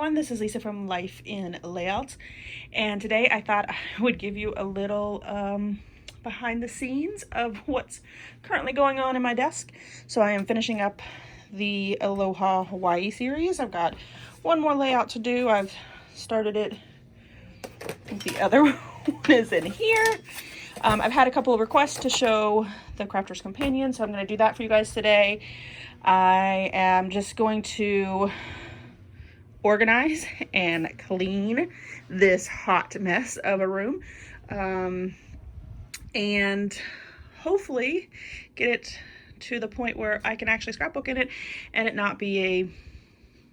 everyone, this is Lisa from Life in Layouts, and today I thought I would give you a little behind the scenes of what's currently going on in my desk. So I am finishing up the Aloha Hawaii series. I've got one more layout to do. I've started it. I think the other one is in here. I've had a couple of requests to show the Crafter's Companion, so I'm going to do that for you guys today. I am just going to organize and clean this hot mess of a room, and hopefully get it to the point where I can actually scrapbook in it and it not be a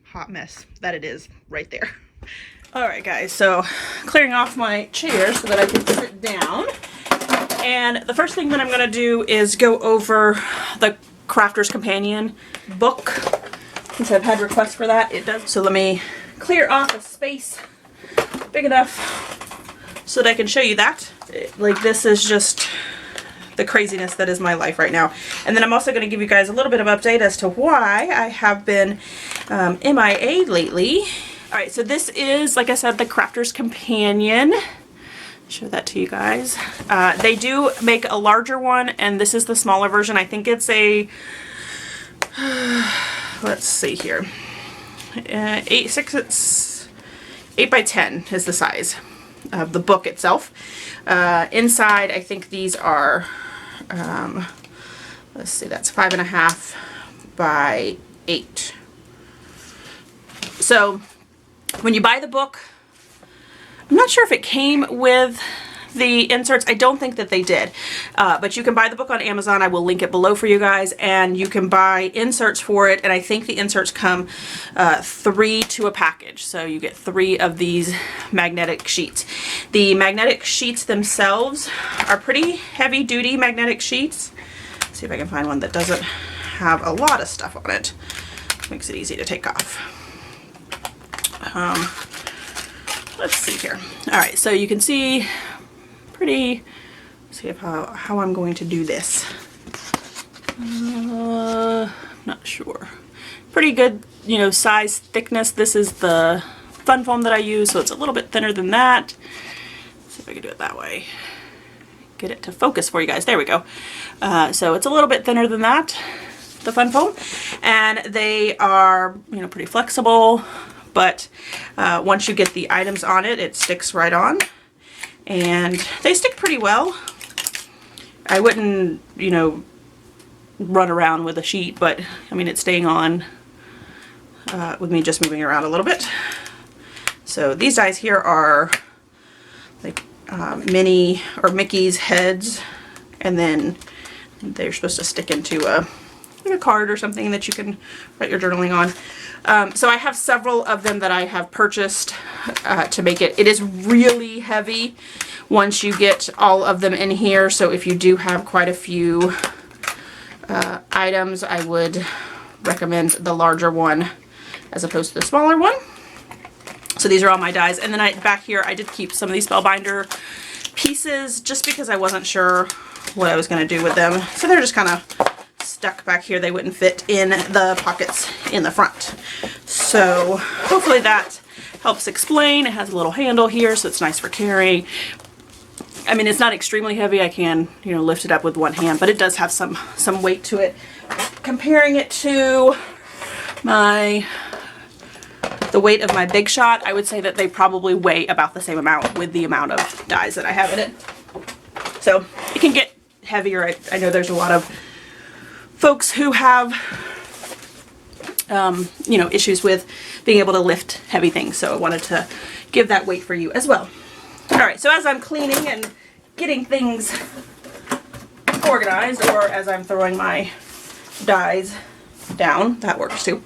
hot mess that it is right there. Alright guys, so clearing off my chair so that I can sit down, and the first thing that I'm going to do is go over the Crafter's Companion book. Since I've had requests for that, it does. So let me clear off a space big enough so that I can show you that. Like, this is just the craziness that is my life right now. And then I'm also going to give you guys a little bit of update as to why I have been MIA lately. Alright, so this is, like I said, the Crafter's Companion. Show that to you guys. They do make a larger one, and this is the smaller version. I think it's a let's see here, 8 by 10 is the size of the book itself. Inside, I think these are let's see, that's 5.5 by 8. So when you buy the book, I'm not sure if it came with the inserts. I don't think that they did, but you can buy the book on Amazon. I will link it below for you guys, and you can buy inserts for it, and I think the inserts come 3 to a package, so you get 3 of these magnetic sheets. The magnetic sheets themselves are pretty heavy duty magnetic sheets. Let's see if I can find one that doesn't have a lot of stuff on it. Makes it easy to take off. Let's see here. Alright, so you can see pretty, see if how I'm going to do this. Not sure. Pretty good, you know, size, thickness. This is the fun foam that I use, so it's a little bit thinner than that. Let's see if I can do it that way. Get it to focus for you guys. There we go. So it's a little bit thinner than that, the fun foam, and they are, you know, pretty flexible. But once you get the items on it, it sticks right on. And they stick pretty well. I wouldn't, you know, run around with a sheet, but I mean, it's staying on with me just moving around a little bit. So these dies here are like Minnie or Mickey's heads, and then they're supposed to stick into like a card or something that you can write your journaling on. So I have several of them that I have purchased to make it. It is really heavy once you get all of them in here, so if you do have quite a few items, I would recommend the larger one as opposed to the smaller one. So these are all my dies, and then back here I did keep some of these spellbinder pieces just because I wasn't sure what I was going to do with them. So they're just kind of stuck back here. They wouldn't fit in the pockets in the front. So hopefully that helps explain. It has a little handle here, so it's nice for carrying. I mean, it's not extremely heavy. I can, you know, lift it up with one hand, but it does have some weight to it. Comparing it to the weight of my Big Shot, I would say that they probably weigh about the same amount with the amount of dies that I have in it. So it can get heavier. I know there's a lot of folks who have you know, issues with being able to lift heavy things, so I wanted to give that weight for you as well. Alright, so as I'm cleaning and getting things organized, or as I'm throwing my dies down, that works too.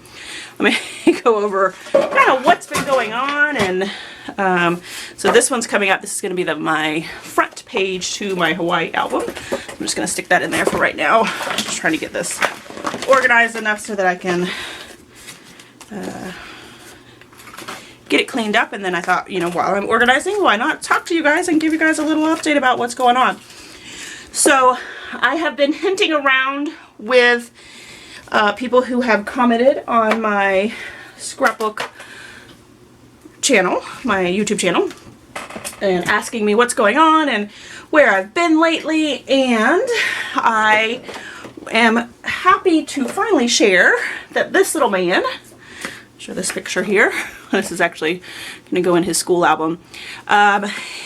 Let me go over kind of what's been going on. And so this one's coming up. This is going to be my front page to my Hawaii album. I'm just going to stick that in there for right now. I'm just trying to get this organized enough so that I can get it cleaned up. And then I thought, you know, while I'm organizing, why not talk to you guys and give you guys a little update about what's going on. So I have been hinting around with people who have commented on my scrapbook channel, my YouTube channel, and asking me what's going on and where I've been lately, and I am happy to finally share that this little man, show this picture here, this is actually going to go in his school album,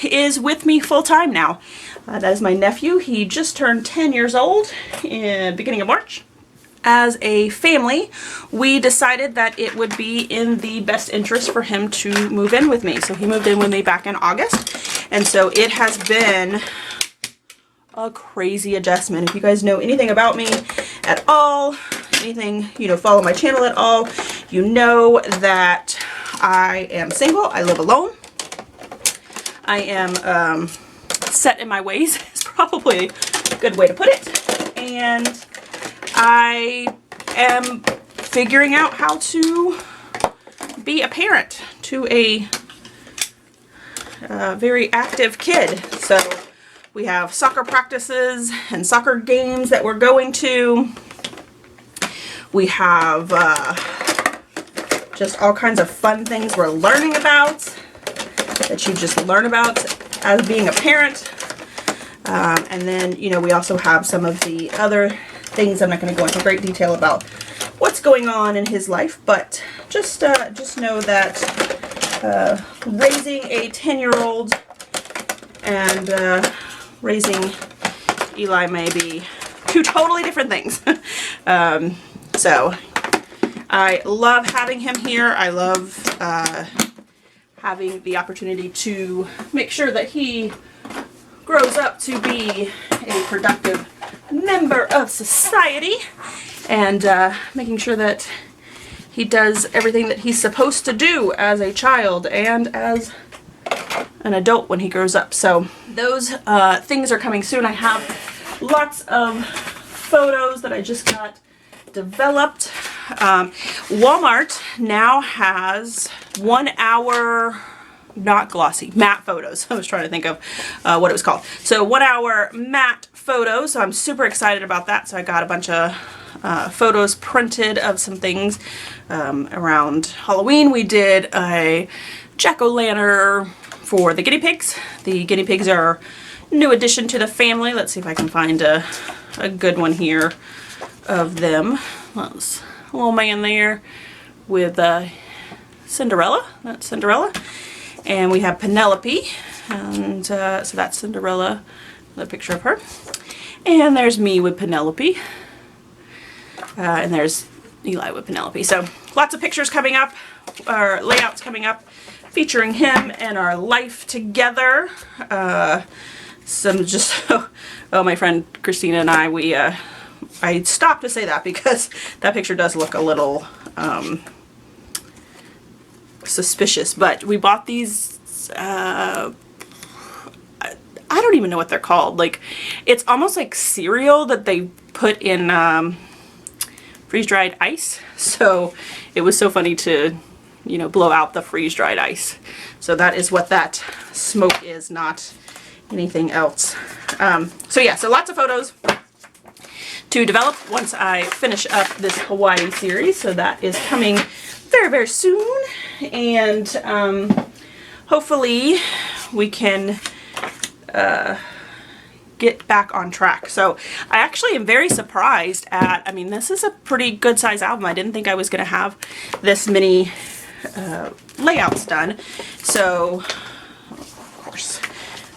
is with me full-time now. That is my nephew. He just turned 10 years old in beginning of March. As a family, we decided that it would be in the best interest for him to move in with me. So he moved in with me back in August, and so it has been a crazy adjustment. If you guys know anything about me at all, anything, you know, follow my channel at all, you know that I am single, I live alone, I am set in my ways is probably a good way to put it, and I am figuring out how to be a parent to a very active kid. So we have soccer practices and soccer games that we're going to. We have just all kinds of fun things we're learning about that you just learn about as being a parent. And then, you know, we also have some of the other things. I'm not going to go into great detail about what's going on in his life, but just know that raising a 10-year-old and raising Eli may be two totally different things. So I love having him here. I love having the opportunity to make sure that he grows up to be a productive member of society, and making sure that he does everything that he's supposed to do as a child and as an adult when he grows up. So those things are coming soon. I have lots of photos that I just got developed. Walmart now has 1 hour, not glossy, matte photos. I was trying to think of what it was called. So 1 hour matte photos. So I'm super excited about that. So I got a bunch of photos printed of some things around Halloween. We did a jack-o'-lantern for the guinea pigs. The guinea pigs are a new addition to the family. Let's see if I can find a good one here of them. That's a little man there with Cinderella. That's Cinderella. And we have Penelope, and so that's Cinderella, the picture of her. And there's me with Penelope, and there's Eli with Penelope. So lots of pictures coming up, or layouts coming up, featuring him and our life together. Some just, oh, my friend Christina and I stopped to say that because that picture does look a little suspicious, but we bought these I don't even know what they're called. Like, it's almost like cereal that they put in freeze-dried ice. So it was so funny to, you know, blow out the freeze-dried ice. So that is what that smoke is, not anything else. So yeah, so lots of photos to develop once I finish up this Hawaii series. So that is coming very, very soon, and hopefully we can get back on track. So I actually am very surprised at, I mean, this is a pretty good size album. I didn't think I was going to have this many layouts done. So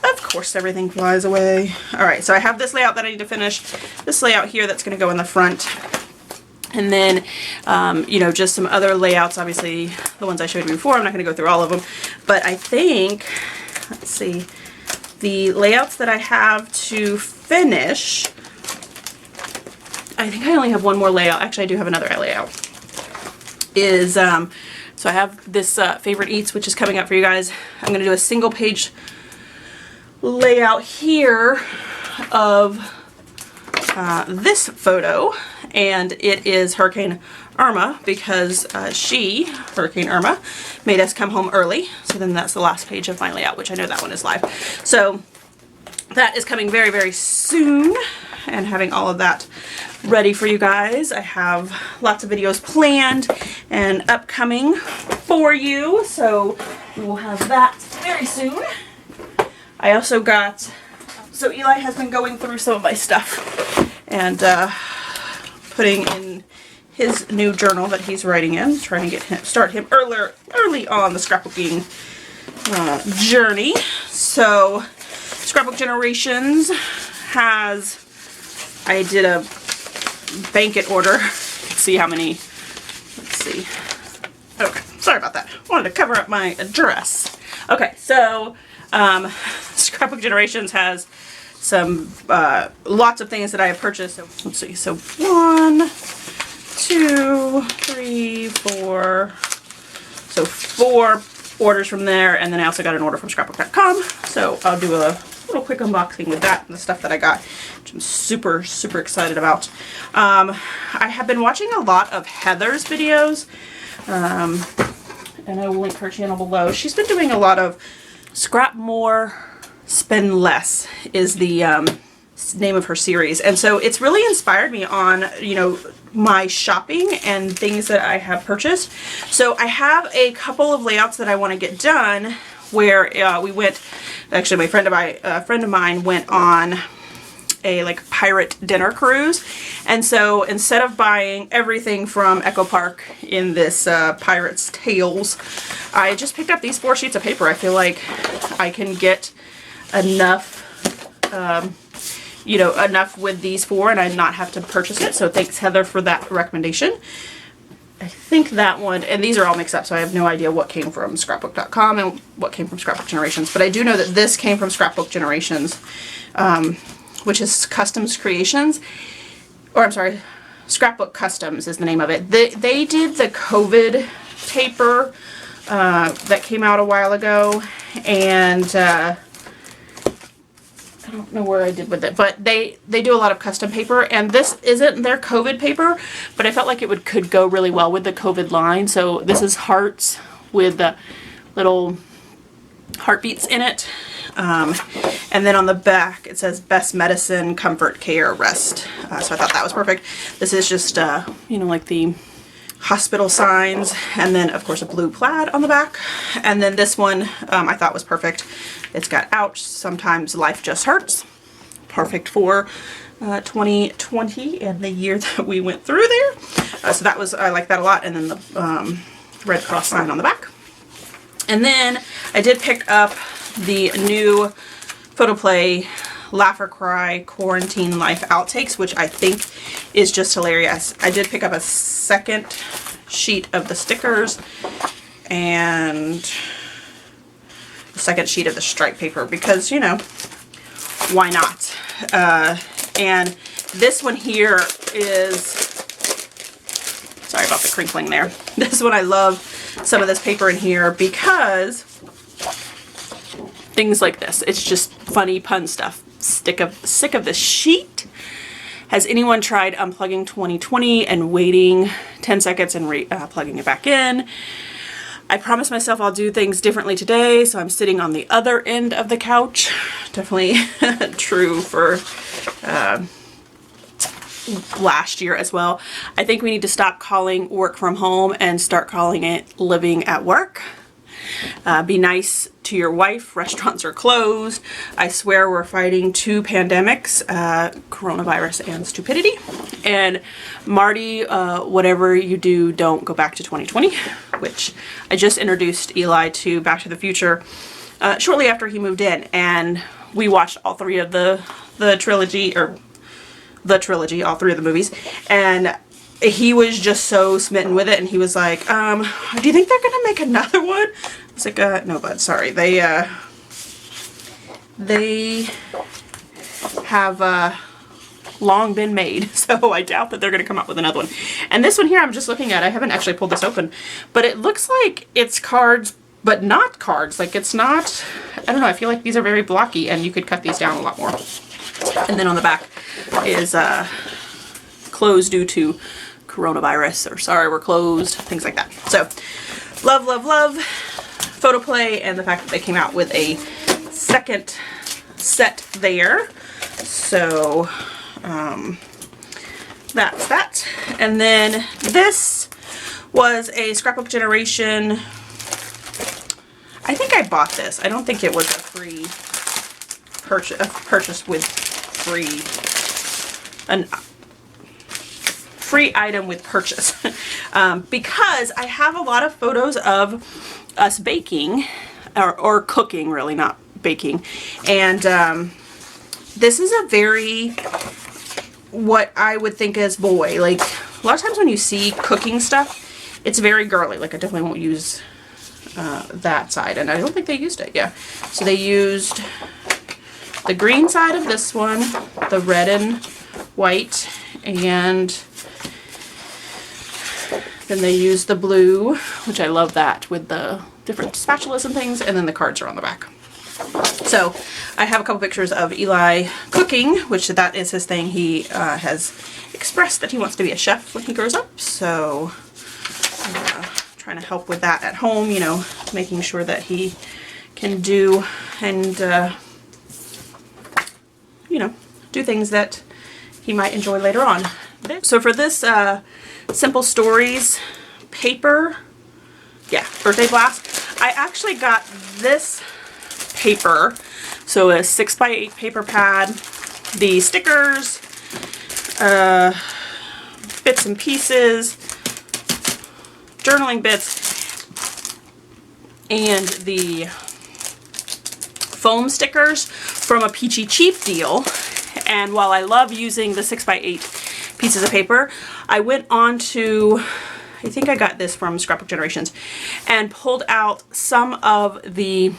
of course everything flies away. Alright, so I have this layout that I need to finish, this layout here that's going to go in the front, and then you know, just some other layouts, obviously the ones I showed you before. I'm not going to go through all of them, but I think, let's see, the layouts that I have to finish, I think I only have one more layout. Actually, I do have another layout. Is so I have this Favorite Eats, which is coming up for you guys. I'm going to do a single page layout here of this photo, and it is Hurricane Irma, because Hurricane Irma, made us come home early. So then that's the last page of my layout, which I know that one is live. So that is coming very, very soon, and having all of that ready for you guys. I have lots of videos planned and upcoming for you, so We will have that very soon. I also got, so Eli has been going through some of my stuff and putting in his new journal that he's writing in, trying to get him, start him early on the scrapbooking journey. So Scrapbook Generations has, I did a blanket order. You can see how many, let's see. Okay, sorry about that. I wanted to cover up my address. Okay, so Scrapbook Generations has some lots of things that I have purchased. So let's see. So 1, 2, 3, 4. So 4 orders from there, and then I also got an order from scrapbook.com. So I'll do a little quick unboxing with that and the stuff that I got, which I'm super excited about. I have been watching a lot of Heather's videos. And I will link her channel below. She's been doing a lot of Scrap More, Spend Less is the name of her series. And so it's really inspired me on, you know, my shopping and things that I have purchased. So I have a couple of layouts that I want to get done where we went, actually a friend of mine went on a like pirate dinner cruise, and so instead of buying everything from Echo Park in this Pirate's Tales, I just picked up these 4 sheets of paper. I feel like I can get enough, you know, enough with these 4 and I not have to purchase it. So thanks Heather for that recommendation. I think that one, and these are all mixed up, so I have no idea what came from scrapbook.com and what came from Scrapbook Generations, but I do know that this came from Scrapbook Generations, which is Customs Creations, or I'm sorry, Scrapbook Customs is the name of it. They did the COVID paper that came out a while ago, and I don't know where I did with it, but they do a lot of custom paper, and this isn't their COVID paper, but I felt like it could go really well with the COVID line. So this is hearts with the little heartbeats in it. And then on the back it says best medicine, comfort, care, rest. So I thought that was perfect. This is just, you know, like the hospital signs, and then of course a blue plaid on the back. And then this one I thought was perfect. It's got ouch, sometimes life just hurts. Perfect for 2020 and the year that we went through there. So that was, I like that a lot. And then the Red Cross sign on the back. And then I did pick up the new Photoplay Laugh or Cry Quarantine Life Outtakes, which I think is just hilarious. I did pick up a second sheet of the stickers and the second sheet of the stripe paper because, you know, why not? And this one here is, sorry about the crinkling there. This one I love some of this paper in here because things like this. It's just funny pun stuff. Sick of this sheet. Has anyone tried unplugging 2020 and waiting 10 seconds and plugging it back in? I promised myself I'll do things differently today, so I'm sitting on the other end of the couch. Definitely true for last year as well. I think we need to stop calling work from home and start calling it living at work. Be nice to your wife. Restaurants are closed. I swear we're fighting 2 pandemics, coronavirus and stupidity. And Marty, whatever you do, don't go back to 2020, which I just introduced Eli to Back to the Future shortly after he moved in, and we watched all 3 of the trilogy, all 3 of the movies, and he was just so smitten with it, and he was like, do you think they're gonna make another one? I was like, no bud, sorry. They have long been made, so I doubt that they're gonna come up with another one. And this one here I'm just looking at, I haven't actually pulled this open, but it looks like it's cards, but not cards. Like it's not, I don't know, I feel like these are very blocky and you could cut these down a lot more. And then on the back is closed due to coronavirus, or sorry we're closed, things like that. So love, love, love Photoplay and the fact that they came out with a second set there. So that's that. And then this was a Scrapbook Generation. I think I bought this. I don't think it was a free purchase with free, free item with purchase. Because I have a lot of photos of us baking, or cooking really, not baking. And this is a very, what I would think as boy, like a lot of times when you see cooking stuff, it's very girly. Like I definitely won't use that side, and I don't think they used it. Yeah, so they used the green side of this one, the red and white, and then they used the blue, which I love that, with the different spatulas and things, and then the cards are on the back. So I have a couple pictures of Eli cooking, which that is his thing. He has expressed that he wants to be a chef when he grows up, so trying to help with that at home, you know, making sure that he can do and you know, do things that he might enjoy later on. So for this Simple Stories paper, yeah, birthday blast, I actually got this paper, so a 6x8 paper pad, the stickers, bits and pieces, journaling bits, and the foam stickers from a Peachy Cheap deal. And while I love using the 6x8 pieces of paper, I went on to, I think I got this from Scrapbook Generations, and pulled out some of the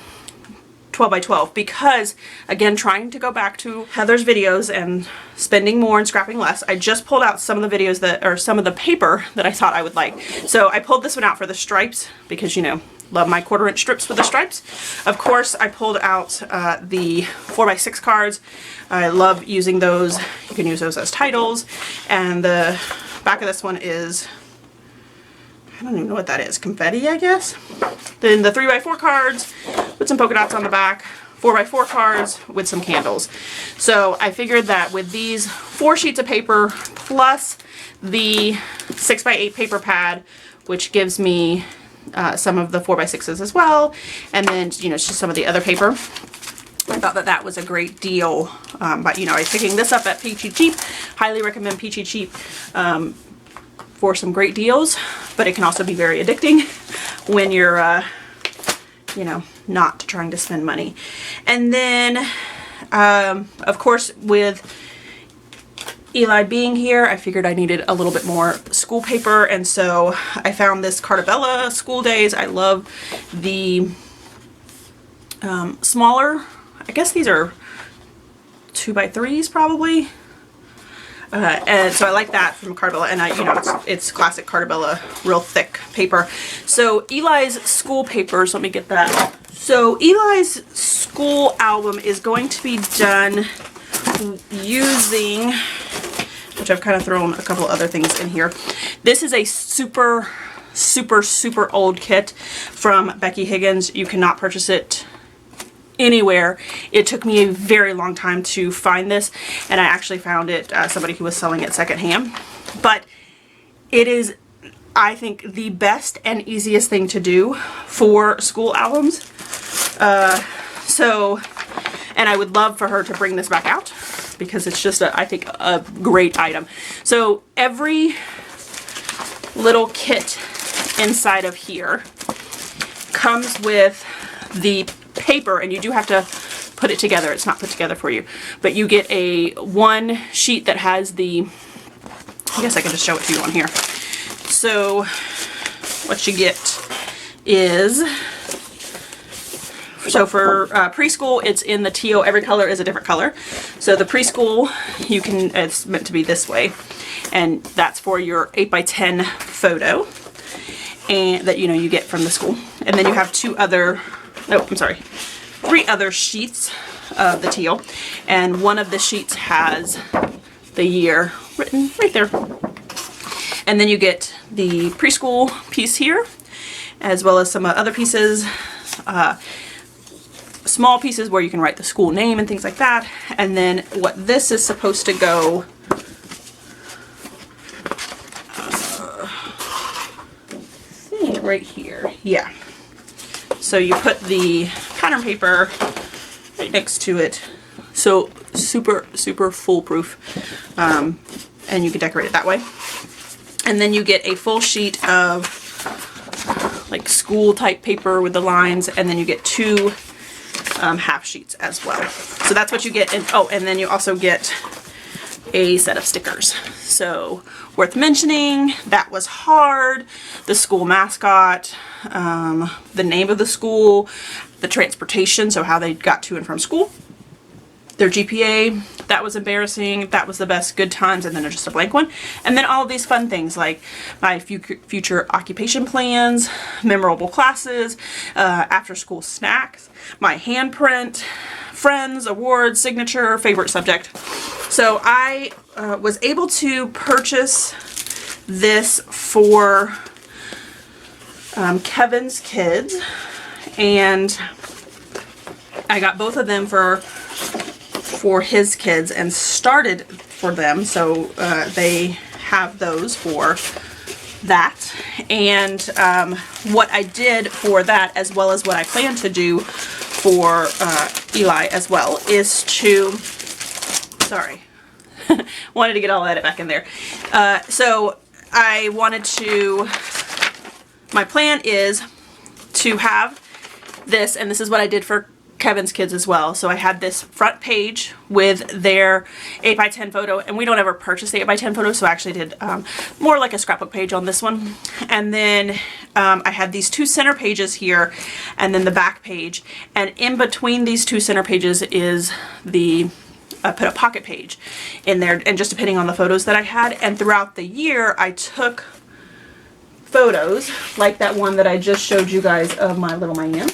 12x12 because, again, trying to go back to Heather's videos and spending more and scrapping less, I just pulled out some of the videos that, or some of the paper that I thought I would like. So I pulled this one out for the stripes because, you know, love my 1/4 inch strips with the stripes. Of course, I pulled out the 4x6 cards. I love using those. You can use those as titles. And the back of this one is, I don't even know what that is, confetti, I guess. Then the 3x4 cards with some polka dots on the back, 4x4 cards with some candles. So I figured that with these 4 sheets of paper plus the 6x8 paper pad, which gives me some of the 4x6s as well, and then, you know, it's just some of the other paper, I thought that that was a great deal. But, you know, I'm picking this up at Peachy Cheap. Highly recommend Peachy Cheap for some great deals, but it can also be very addicting when you're, you know, not trying to spend money. And then, of course, with Eli being here, I figured I needed a little bit more school paper, and so I found this Cartabella School Days. I love the smaller, I guess these are 2x3s probably. And so I like that from Cartabella, and you know, it's classic Cartabella, real thick paper. So Eli's school papers, let me get that. So Eli's school album is going to be done using, which I've kind of thrown a couple other things in here. This is a super old kit from Becky Higgins. You cannot purchase it anywhere. It took me a very long time to find this, and I actually found it, somebody who was selling it secondhand. But it is, I think, the best and easiest thing to do for school albums. And I would love for her to bring this back out because it's just, I think, a great item. So every little kit inside of here comes with the paper, and you do have to put it together. It's not put together for you, but you get a one sheet that has the, I guess I can just show it to you on here. So what you get is, so for preschool, it's in the teal. Every color is a different color. So the preschool, you can, it's meant to be this way, and that's for your 8x10 photo, and that, you know, you get from the school. And then you have three other sheets of the teal, and one of the sheets has the year written right there. And then you get the preschool piece here, as well as some other pieces, small pieces where you can write the school name and things like that. And then what this is supposed to go, right here, yeah. So you put the pattern paper right next to it. So super, super foolproof. And you can decorate it that way. And then you get a full sheet of like school type paper with the lines, and then you get 2 half sheets as well. So that's what you get. And oh, and then you also get a set of stickers. So worth mentioning, that was hard. The school mascot, the name of the school, the transportation, so how they got to and from school, their GPA, that was embarrassing. That was the best, good times, and then just a blank one. And then all of these fun things like my future occupation plans, memorable classes, after school snacks, my handprint, friends, awards, signature, favorite subject. So I was able to purchase this for Kevin's kids, and I got both of them for his kids and started for them, so they have those for that. And what I did for that, as well as what I plan to do for Eli as well, is to, sorry, wanted to get all that back in there. So I wanted to, my plan is to have this, and this is what I did for Kevin's kids as well. So I had this front page with their 8x10 photo, and we don't ever purchase the 8x10 photo, so I actually did more like a scrapbook page on this one. And then I had these 2 center pages here, and then the back page, and in between these 2 center pages is the put a pocket page in there, and just depending on the photos that I had. And throughout the year I took photos like that one that I just showed you guys of my little man.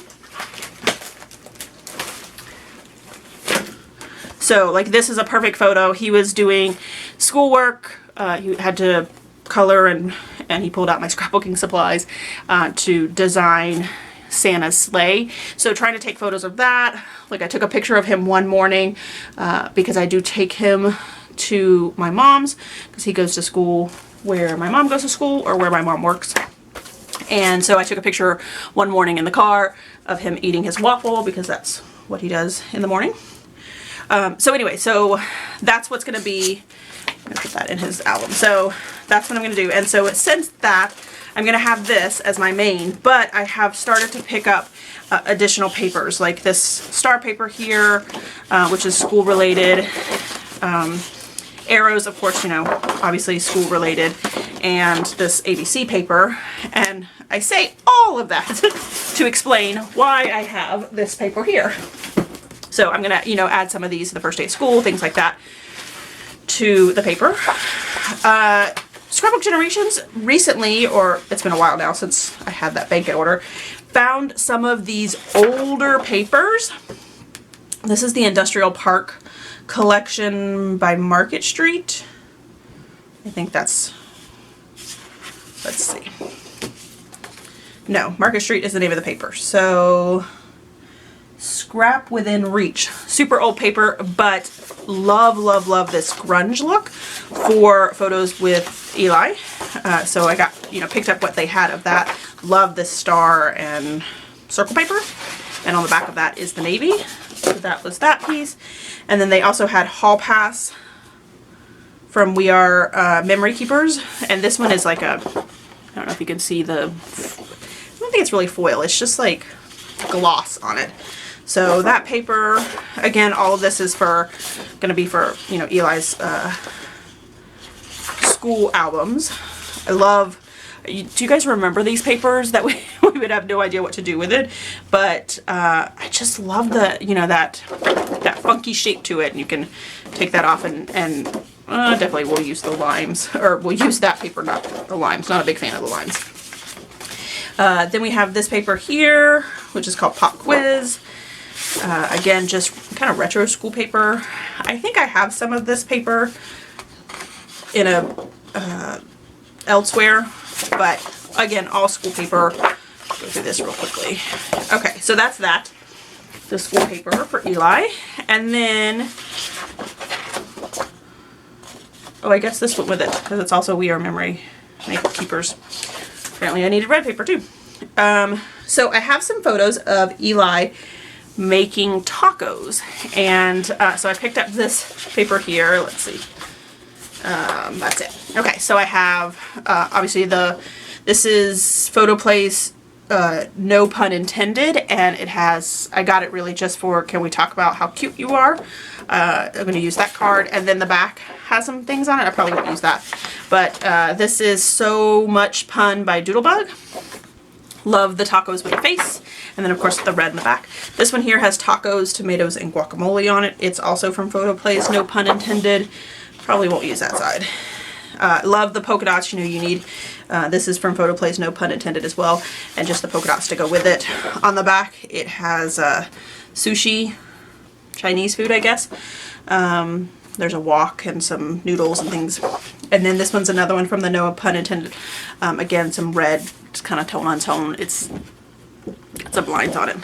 So like this is a perfect photo. He was doing schoolwork, he had to color, and he pulled out my scrapbooking supplies to design Santa's sleigh. So trying to take photos of that. Like I took a picture of him one morning because I do take him to my mom's, because he goes to school where my mom goes to school, or where my mom works. And so I took a picture one morning in the car of him eating his waffle, because that's what he does in the morning. So anyway, so that's what's going to be, I'm going to put that in his album. So that's what I'm going to do. And so since that, I'm going to have this as my main, but I have started to pick up additional papers, like this star paper here, which is school related. Arrows, of course, you know, obviously school related, and this ABC paper. And I say all of that to explain why I have this paper here. So I'm gonna, you know, add some of these the first day of school, things like that, to the paper. Scrapbook Generations recently, or it's been a while now since I had that blanket order, found some of these older papers. This is the Industrial Park collection by Market Street. I think that's, let's see. No, Market Street is the name of the paper. So Scrap Within Reach. Super old paper, but love, love, love this grunge look for photos with Eli. So I got, you know, picked up what they had of that. Love this star and circle paper. And on the back of that is the navy. So that was that piece. And then they also had Hall Pass from We Are Memory Keepers. And this one is like a, I don't know if you can see the, I don't think it's really foil. It's just like gloss on it. So that paper, again, all of this is for, going to be for, you know, Eli's school albums. I love, do you guys remember these papers that we would have no idea what to do with it? But I just love the, you know, that funky shape to it. And you can take that off and definitely we'll use the limes, or we'll use that paper, not the limes. Not a big fan of the limes. Then we have this paper here, which is called Pop Quiz. Again, just kind of retro school paper. I think I have some of this paper in a elsewhere, but again, all school paper. Go through this real quickly. Okay, so that's that. The school paper for Eli. And then, oh, I guess this went with it, because it's also We Are Memory Keepers. Apparently I needed red paper too. So I have some photos of Eli making tacos, and so I picked up this paper here. Let's see. That's it. Okay, so I have obviously this is Photo Place, no pun intended, and it has, I got it really just for, can we talk about how cute you are? I'm going to use that card, and then the back has some things on it. I probably won't use that, but this is So Much Pun by Doodlebug. Love the tacos with the face, and then of course the red in the back. This one here has tacos, tomatoes, and guacamole on it. It's also from Photo Place, no pun intended. Probably won't use that side. Love the polka dots, you know, you need, this is from Photo Place, no pun intended as well, and just the polka dots to go with it. On the back it has sushi, Chinese food I guess. There's a wok and some noodles and things. And then this one's another one from the no pun intended. Again, some red, just kind of tone on tone. It's some lines on it.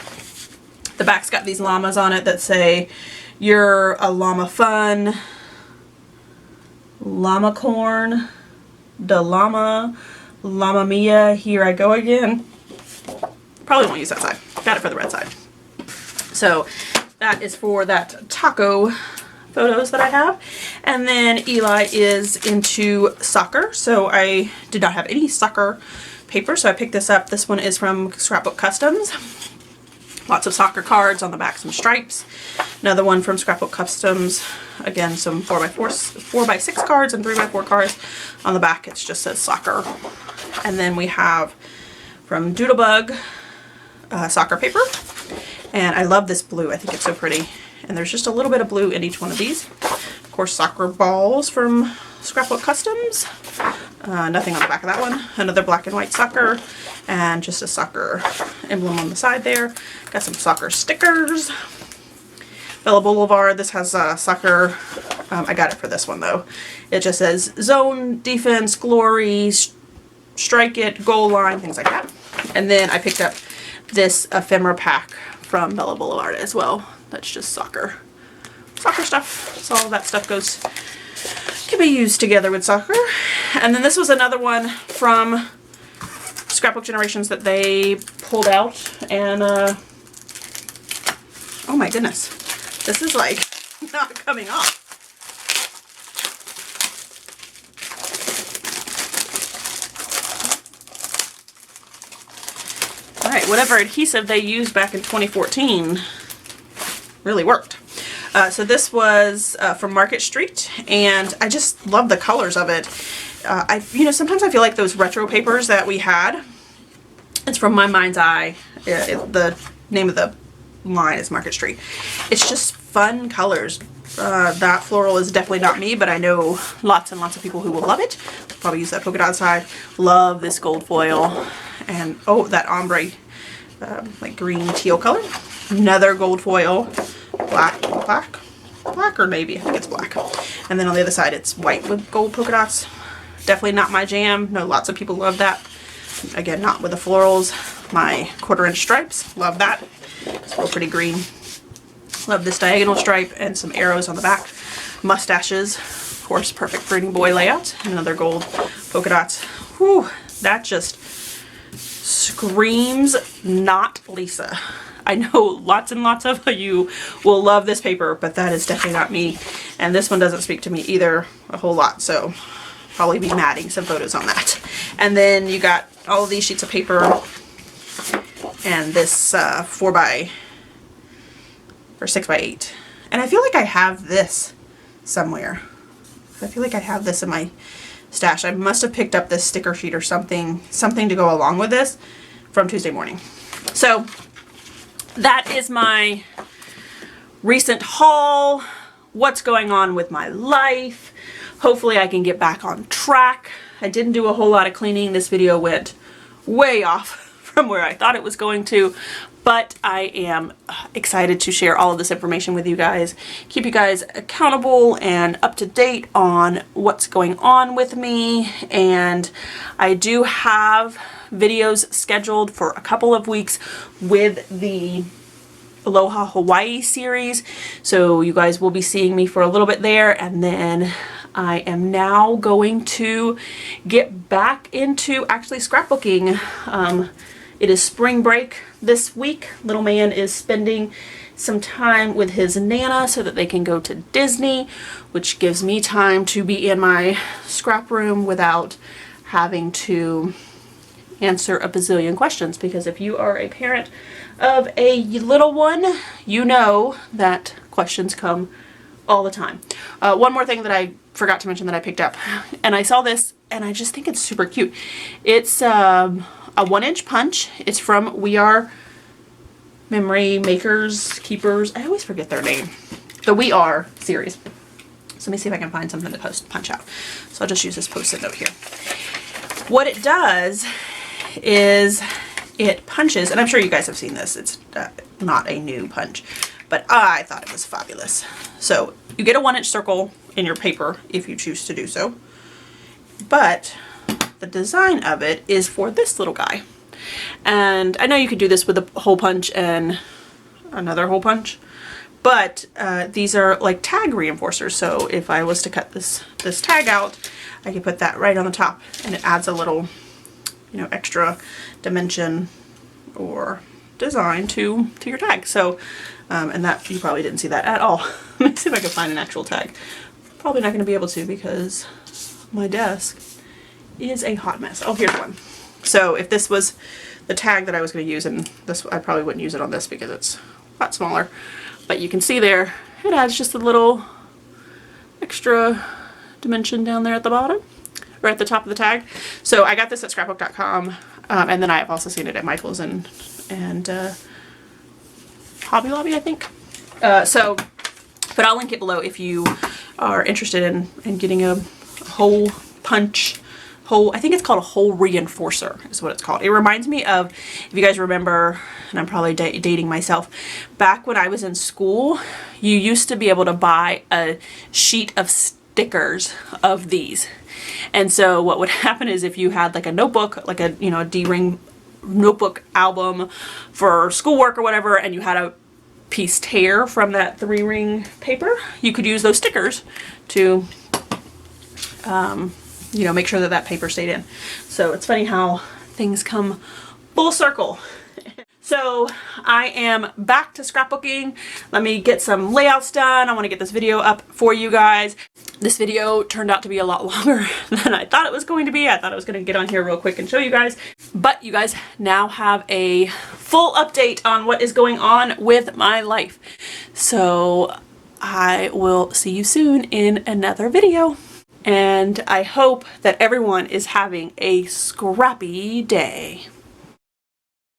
The back's got these llamas on it that say, "You're a llama fun, llama corn, da llama, llama mia, here I go again." Probably won't use that side. Got it for the red side. So that is for that taco photos that I have. And then Eli is into soccer, so I did not have any soccer paper, so I picked this up. This one is from Scrapbook Customs. Lots of soccer cards, on the back some stripes. Another one from Scrapbook Customs, again some 4x6 cards and 3x4 cards. On the back it just says soccer. And then we have from Doodlebug soccer paper, and I love this blue. I think it's so pretty. And there's just a little bit of blue in each one of these. Of course, soccer balls from Scrapbook Customs. Nothing on the back of that one. Another black and white soccer, and just a soccer emblem on the side there. Got some soccer stickers. Bella Boulevard, this has soccer. I got it for this one though. It just says zone, defense, glory, strike it, goal line, things like that. And then I picked up this ephemera pack from Bella Boulevard as well. That's just soccer stuff. So all that stuff can be used together with soccer. And then this was another one from Scrapbook Generations that they pulled out, and oh my goodness, this is like not coming off. Alright, whatever adhesive they used back in 2014 really worked. So this was from Market Street, and I just love the colors of it. You know, sometimes I feel like those retro papers that we had, it's from My Mind's Eye. The name of the line is Market Street. It's just fun colors. That floral is definitely not me, but I know lots and lots of people who will love it. Probably use that polka dot side. Love this gold foil, and oh, that ombre, like green teal color. Another gold foil, black or navy, I think it's black. And then on the other side it's white with gold polka dots. Definitely not my jam. No, lots of people love that. Again, not with the florals. My 1/4" stripes, love that. It's real pretty green. Love this diagonal stripe and some arrows on the back. Mustaches, of course, perfect for any boy layout. Another gold polka dots. Whew, that just screams not Lisa. I know lots and lots of you will love this paper, but that is definitely not me. And this one doesn't speak to me either a whole lot, so probably be matting some photos on that. And then you got all of these sheets of paper and this 6x8. And I feel like I have this somewhere. I feel like I have this in my stash. I must have picked up this sticker sheet or something to go along with this from Tuesday morning. So that is my recent haul, what's going on with my life. Hopefully I can get back on track. I didn't do a whole lot of cleaning. This video went way off from where I thought it was going to, but I am excited to share all of this information with you guys, keep you guys accountable and up to date on what's going on with me. And I do have videos scheduled for a couple of weeks with the Aloha Hawaii series, so you guys will be seeing me for a little bit there, and then I am now going to get back into actually scrapbooking. It is spring break this week. Little man is spending some time with his Nana so that they can go to Disney, which gives me time to be in my scrap room without having to answer a bazillion questions, because if you are a parent of a little one, you know that questions come all the time. One more thing that I forgot to mention that I picked up, and I saw this and I just think it's super cute. It's a 1-inch punch. It's from We Are Memory Makers Keepers. I always forget their name. The We Are series. So let me see if I can find something to punch out. So I'll just use this post-it note here. What it does is it punches, and I'm sure you guys have seen this. It's not a new punch, but I thought it was fabulous. So you get a 1-inch circle in your paper if you choose to do so, but the design of it is for this little guy. And I know you could do this with a hole punch and another hole punch, but these are like tag reinforcers. So if I was to cut this tag out, I could put that right on the top, and it adds a little, you know, extra dimension or design to your tag. So and that, you probably didn't see that at all. Let me see if I can find an actual tag. Probably not going to be able to because my desk is a hot mess. Oh, here's one. So if this was the tag that I was going to use, and this, I probably wouldn't use it on this because it's a lot smaller, but you can see there it adds just a little extra dimension down there at the bottom, or at the top of the tag. So I got this at scrapbook.com, and then I've also seen it at Michael's and Hobby Lobby, I think. But I'll link it below if you are interested in getting a hole punch. I think it's called a hole reinforcer is what it's called. It reminds me of, if you guys remember, and I'm probably dating myself, back when I was in school, you used to be able to buy a sheet of stickers of these. And so what would happen is if you had like a notebook, like a, you know, a D-ring notebook album for schoolwork or whatever, and you had a piece tear from that 3-ring paper, you could use those stickers to you know, make sure that that paper stayed in. So it's funny how things come full circle. So I am back to scrapbooking. Let me get some layouts done. I want to get this video up for you guys. This video turned out to be a lot longer than I thought it was going to be. I thought I was going to get on here real quick and show you guys. But you guys now have a full update on what is going on with my life. So I will see you soon in another video. And I hope that everyone is having a scrappy day.